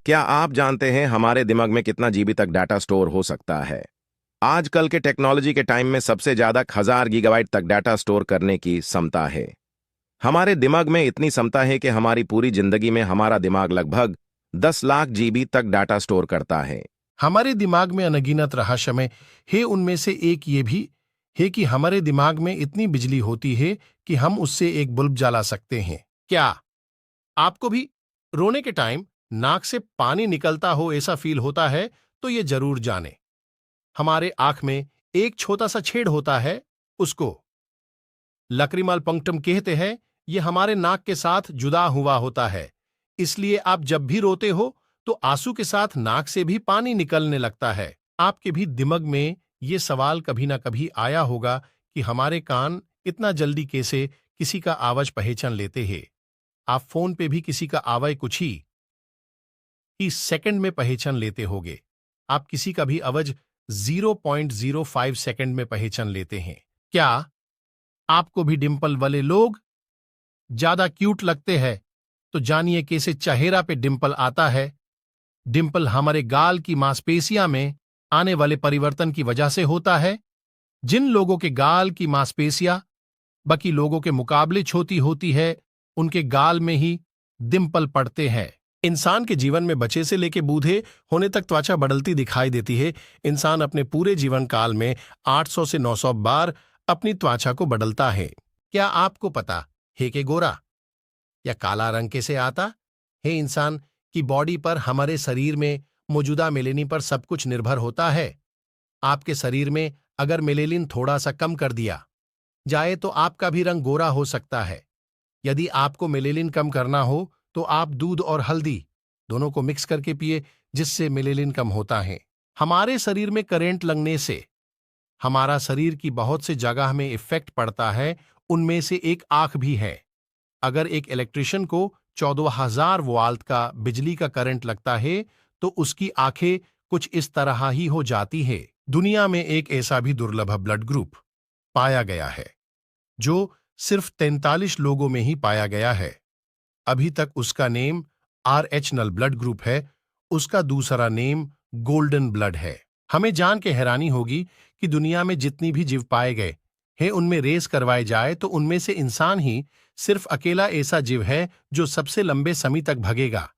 क्या आप जानते हैं हमारे दिमाग में कितना जीबी तक डाटा स्टोर हो सकता है? आजकल के टेक्नोलॉजी के टाइम में सबसे ज्यादा 1000 गीगाबाइट तक डाटा स्टोर करने की क्षमता है। हमारे दिमाग में इतनी क्षमता है कि हमारी पूरी जिंदगी में हमारा दिमाग लगभग 10 लाख जीबी तक डाटा स्टोर करता है। हमारे दिमाग में अनगिनत रहस्यमय है। उनमें से एक ये भी है कि हमारे दिमाग में इतनी बिजली होती है कि हम उससे एक बल्ब जला सकते हैं। क्या आपको भी रोने के टाइम नाक से पानी निकलता हो ऐसा फील होता है? तो ये जरूर जाने। हमारे आंख में एक छोटा सा छेद होता है, उसको लक्रिमल पंक्टम कहते हैं। ये हमारे नाक के साथ जुदा हुआ होता है, इसलिए आप जब भी रोते हो तो आंसू के साथ नाक से भी पानी निकलने लगता है। आपके भी दिमाग में ये सवाल कभी ना कभी आया होगा कि हमारे कान इतना जल्दी कैसे किसी का आवाज पहचान लेते हैं। आप फोन पे भी किसी का आवाज कुछ ही सेकंड में पहचान लेते होगे। आप किसी का भी आवाज 0.05 सेकंड में पहचान लेते हैं। क्या आपको भी डिंपल वाले लोग ज्यादा क्यूट लगते हैं? तो जानिए कैसे चेहरा पे डिंपल आता है। डिंपल हमारे गाल की मांसपेशियां में आने वाले परिवर्तन की वजह से होता है। जिन लोगों के गाल की मांसपेशियां बाकी लोगों के मुकाबले छोटी होती है, उनके गाल में ही डिंपल पड़ते हैं। इंसान के जीवन में बच्चे से लेके बूढ़े होने तक त्वचा बदलती दिखाई देती है। इंसान अपने पूरे जीवन काल में 800 से 900 बार अपनी त्वचा को बदलता है। क्या आपको पता है कि गोरा या काला रंग कैसे आता है? इंसान की बॉडी पर हमारे शरीर में मौजूदा मेलेनिन पर सब कुछ निर्भर होता है। आपके शरीर में अगर मेलेनिन थोड़ा सा कम कर दिया जाए तो आपका भी रंग गोरा हो सकता है। यदि आपको मेलेनिन कम करना हो तो आप दूध और हल्दी दोनों को मिक्स करके पिए, जिससे मेलेनिन कम होता है। हमारे शरीर में करंट लगने से हमारा शरीर की बहुत से जगह में इफेक्ट पड़ता है। उनमें से एक आंख भी है। अगर एक इलेक्ट्रिशियन को 14,000 वोल्ट का बिजली का करंट लगता है तो उसकी आंखें कुछ इस तरह ही हो जाती है। दुनिया में एक ऐसा भी दुर्लभ ब्लड ग्रुप पाया गया है जो सिर्फ 43 लोगों में ही पाया गया है। अभी तक उसका नेम RH नल ब्लड ग्रुप है। उसका दूसरा नेम गोल्डन ब्लड है। हमें जान के हैरानी होगी कि दुनिया में जितनी भी जीव पाए गए हैं उनमें रेस करवाए जाए तो उनमें से इंसान ही सिर्फ अकेला ऐसा जीव है जो सबसे लंबे समय तक भगेगा।